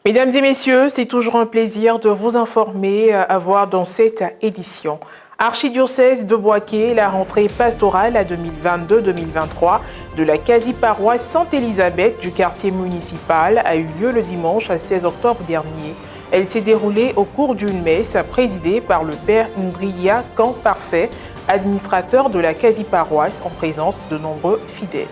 Mesdames et messieurs, c'est toujours un plaisir de vous informer à voir dans cette édition. Archidiocèse de Bouaké, la rentrée pastorale à 2022-2023 de la quasi-paroisse Sainte-Élisabeth du quartier municipal a eu lieu le dimanche 16 octobre dernier. Elle s'est déroulée au cours d'une messe présidée par le père Ndriya Camp-Parfait, administrateur de la quasi-paroisse en présence de nombreux fidèles.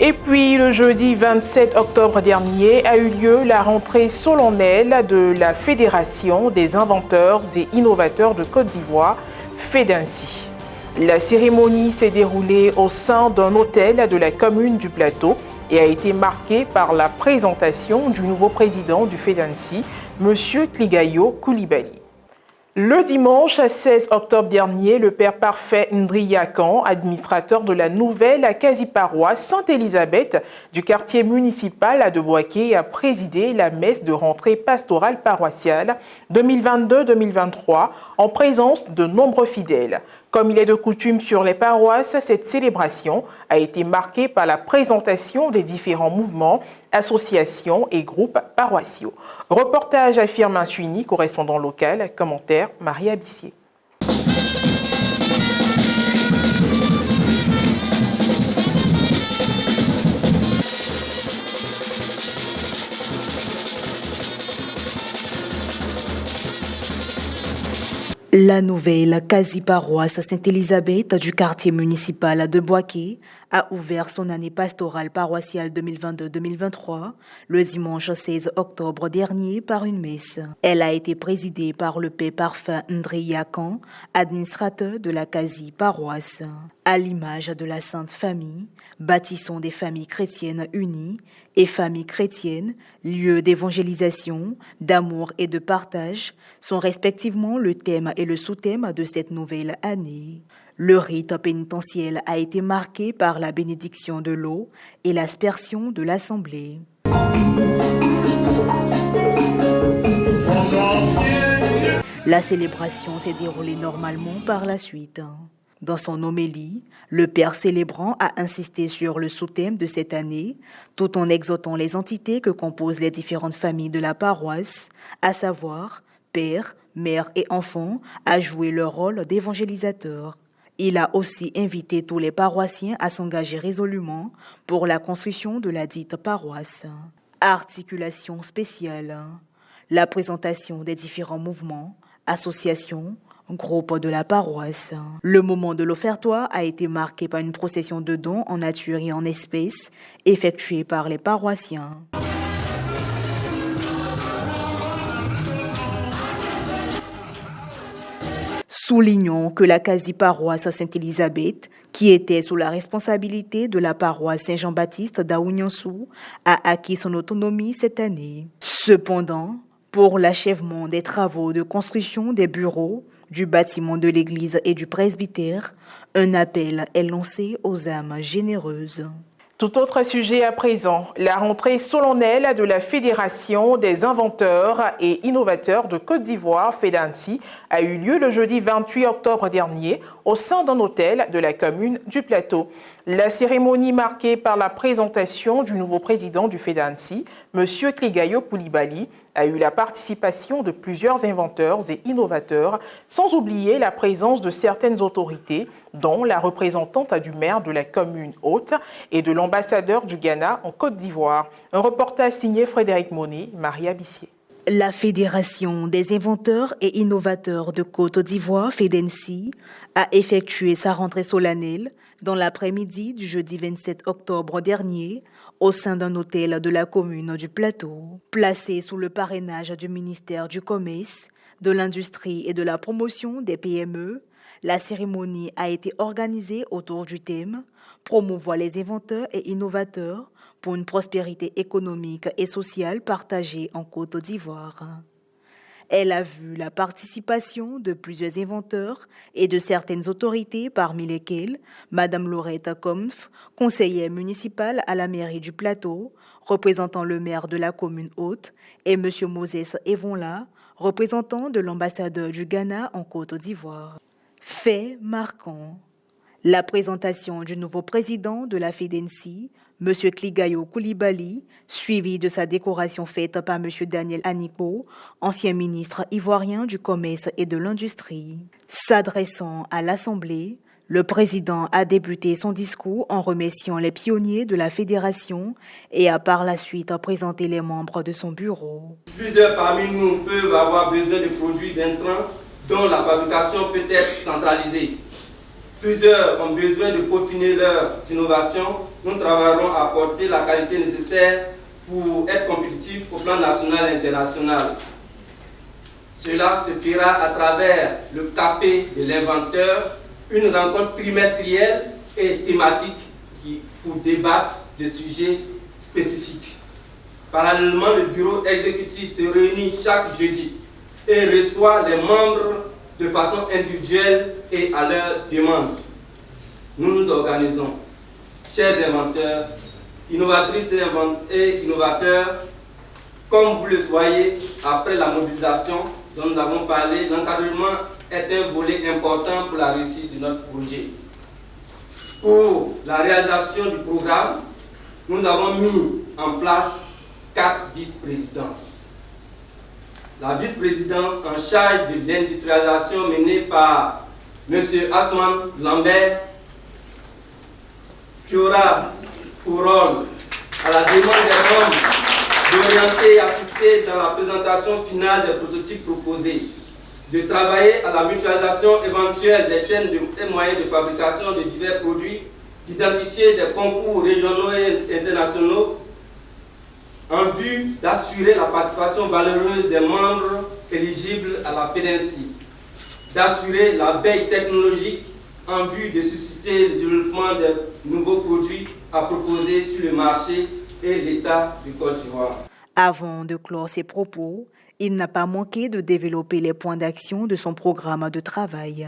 Et puis, le jeudi 27 octobre dernier a eu lieu la rentrée solennelle de la Fédération des inventeurs et innovateurs de Côte d'Ivoire, FEDINCI. La cérémonie s'est déroulée au sein d'un hôtel de la commune du Plateau et a été marquée par la présentation du nouveau président du FEDINCI, M. Kligayo Koulibaly. Le dimanche 16 octobre dernier, le père Parfait Ndriya Camp, administrateur de la nouvelle quasi-paroisse Sainte-Élisabeth du quartier municipal de Bouaké, a présidé la messe de rentrée pastorale paroissiale 2022-2023 en présence de nombreux fidèles. Comme il est de coutume sur les paroisses, cette célébration a été marquée par la présentation des différents mouvements, associations et groupes paroissiaux. Reportage affirme Suini, correspondant local, commentaire Marie Abissier. La nouvelle quasi-paroisse Sainte-Élisabeth du quartier municipal de Bouaké a ouvert son année pastorale paroissiale 2022-2023 le dimanche 16 octobre dernier par une messe. Elle a été présidée par le père Parfait Ndriya Camp, administrateur de la quasi-paroisse. À l'image de la Sainte Famille, bâtissons des familles chrétiennes unies et familles chrétiennes, lieux d'évangélisation, d'amour et de partage, sont respectivement le thème et le sous-thème de cette nouvelle année. Le rite pénitentiel a été marqué par la bénédiction de l'eau et l'aspersion de l'assemblée. La célébration s'est déroulée normalement par la suite. Dans son homélie, le père célébrant a insisté sur le sous-thème de cette année, tout en exhortant les entités que composent les différentes familles de la paroisse, à savoir père, mère et enfants, à jouer leur rôle d'évangélisateur. Il a aussi invité tous les paroissiens à s'engager résolument pour la construction de la dite paroisse. Articulation spéciale. La présentation des différents mouvements, associations, groupe de la paroisse. Le moment de l'offertoire a été marqué par une procession de dons en nature et en espèces effectuée par les paroissiens. Soulignons que la quasi-paroisse Sainte-Élisabeth, qui était sous la responsabilité de la paroisse Saint-Jean-Baptiste d'Aouniansou, a acquis son autonomie cette année. Cependant, pour l'achèvement des travaux de construction des bureaux, du bâtiment de l'église et du presbytère, un appel est lancé aux âmes généreuses. Tout autre sujet à présent, la rentrée solennelle de la Fédération des inventeurs et innovateurs de Côte d'Ivoire, FEDINCI, a eu lieu le jeudi 28 octobre dernier au sein d'un hôtel de la commune du Plateau. La cérémonie marquée par la présentation du nouveau président du FEDINCI, M. Kligayo Koulibaly, a eu la participation de plusieurs inventeurs et innovateurs, sans oublier la présence de certaines autorités, dont la représentante du maire de la commune haute et de l'ambassadeur du Ghana en Côte d'Ivoire. Un reportage signé Frédéric Monet, Marie Abissier. La Fédération des inventeurs et innovateurs de Côte d'Ivoire, FEDINCI, a effectué sa rentrée solennelle dans l'après-midi du jeudi 27 octobre dernier au sein d'un hôtel de la commune du Plateau. Placé sous le parrainage du ministère du Commerce, de l'Industrie et de la Promotion des PME, la cérémonie a été organisée autour du thème « Promouvoir les inventeurs et innovateurs pour une prospérité économique et sociale partagée en Côte d'Ivoire ». Elle a vu la participation de plusieurs inventeurs et de certaines autorités, parmi lesquelles Mme Laurette Komf, conseillère municipale à la mairie du Plateau, représentant le maire de la commune haute, et M. Moses Evonla, représentant de l'ambassadeur du Ghana en Côte d'Ivoire. Fait marquant. La présentation du nouveau président de la FEDENSI, M. Kligayo Koulibaly, suivi de sa décoration faite par M. Daniel Aniko, ancien ministre ivoirien du Commerce et de l'Industrie. S'adressant à l'Assemblée, le président a débuté son discours en remerciant les pionniers de la fédération et a par la suite présenté les membres de son bureau. Plusieurs parmi nous peuvent avoir besoin de produits d'intrants dont la fabrication peut être centralisée. Plusieurs ont besoin de peaufiner leurs innovations. Nous travaillerons à apporter la qualité nécessaire pour être compétitifs au plan national et international. Cela se fera à travers le café de l'inventeur, une rencontre trimestrielle et thématique pour débattre de sujets spécifiques. Parallèlement, le bureau exécutif se réunit chaque jeudi et reçoit les membres de façon individuelle et à leur demande. Nous nous organisons. Chers inventeurs, innovatrices et innovateurs, comme vous le soyez, après la mobilisation dont nous avons parlé, l'encadrement est un volet important pour la réussite de notre projet. Pour la réalisation du programme, nous avons mis en place 4 vice-présidences. La vice-présidence en charge de l'industrialisation menée par M. Asman Lambert, qui aura pour rôle, à la demande des membres, d'orienter et assister dans la présentation finale des prototypes proposés, de travailler à la mutualisation éventuelle des chaînes et moyens de fabrication de divers produits, d'identifier des concours régionaux et internationaux en vue d'assurer la participation valeureuse des membres éligibles à la FEDENSI, d'assurer la veille technologique en vue de susciter le développement de nouveaux produits à proposer sur le marché et l'État du Côte d'Ivoire. Avant de clore ses propos, il n'a pas manqué de développer les points d'action de son programme de travail.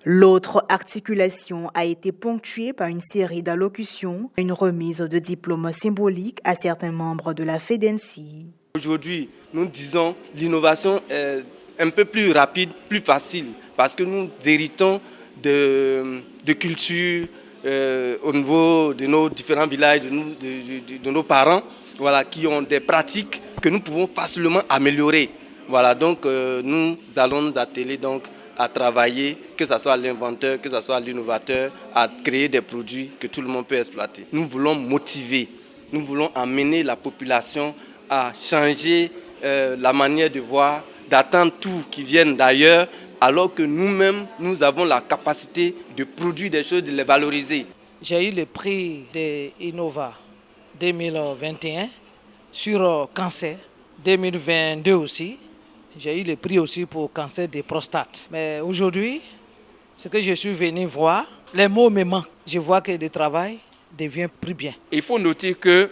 L'autre articulation a été ponctuée par une série d'allocutions, une remise de diplômes symboliques à certains membres de la FEDENSI. Aujourd'hui, nous disons l'innovation est un peu plus rapide, plus facile, parce que nous héritons de culture au niveau de nos différents villages, de nos parents, voilà, qui ont des pratiques que nous pouvons facilement améliorer. Voilà, donc nous allons nous atteler donc à travailler, que ce soit l'inventeur, que ce soit l'innovateur, à créer des produits que tout le monde peut exploiter. Nous voulons motiver, nous voulons amener la population à changer la manière de voir, d'attendre tout qui vienne d'ailleurs, alors que nous-mêmes, nous avons la capacité de produire des choses, de les valoriser. J'ai eu le prix de Innova 2021 sur cancer, 2022 aussi. J'ai eu le prix aussi pour cancer de prostate. Mais aujourd'hui, ce que je suis venu voir, les mots me manquent. Je vois que le travail devient plus bien. Il faut noter que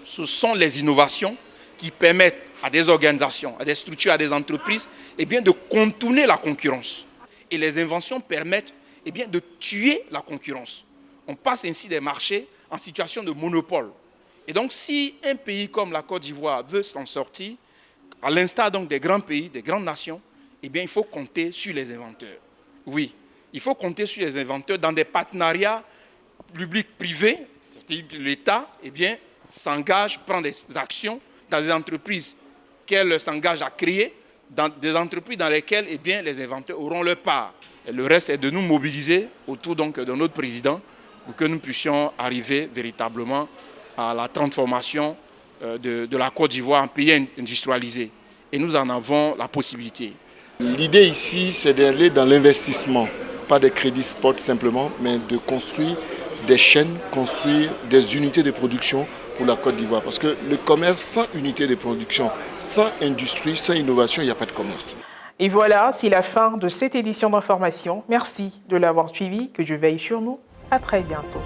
ce sont les innovations qui permettent à des organisations, à des structures, à des entreprises de contourner la concurrence. Et les inventions permettent de tuer la concurrence. On passe ainsi des marchés en situation de monopole. Et donc si un pays comme la Côte d'Ivoire veut s'en sortir, à l'instar donc des grands pays, des grandes nations, il faut compter sur les inventeurs. Oui, il faut compter sur les inventeurs dans des partenariats publics-privés, c'est-à-dire que l'État s'engage, prend des actions dans des entreprises qu'elle s'engage à créer, dans des entreprises dans lesquelles les inventeurs auront leur part. Et le reste est de nous mobiliser autour donc, de notre président pour que nous puissions arriver véritablement à la transformation de la Côte d'Ivoire en pays industrialisé. Et nous en avons la possibilité. L'idée ici, c'est d'aller dans l'investissement, pas des crédits spot simplement, mais de construire des chaînes, construire des unités de production pour la Côte d'Ivoire. Parce que le commerce, sans unité de production, sans industrie, sans innovation, il n'y a pas de commerce. Et voilà, c'est la fin de cette édition d'information. Merci de l'avoir suivi, que Dieu veille sur nous. À très bientôt.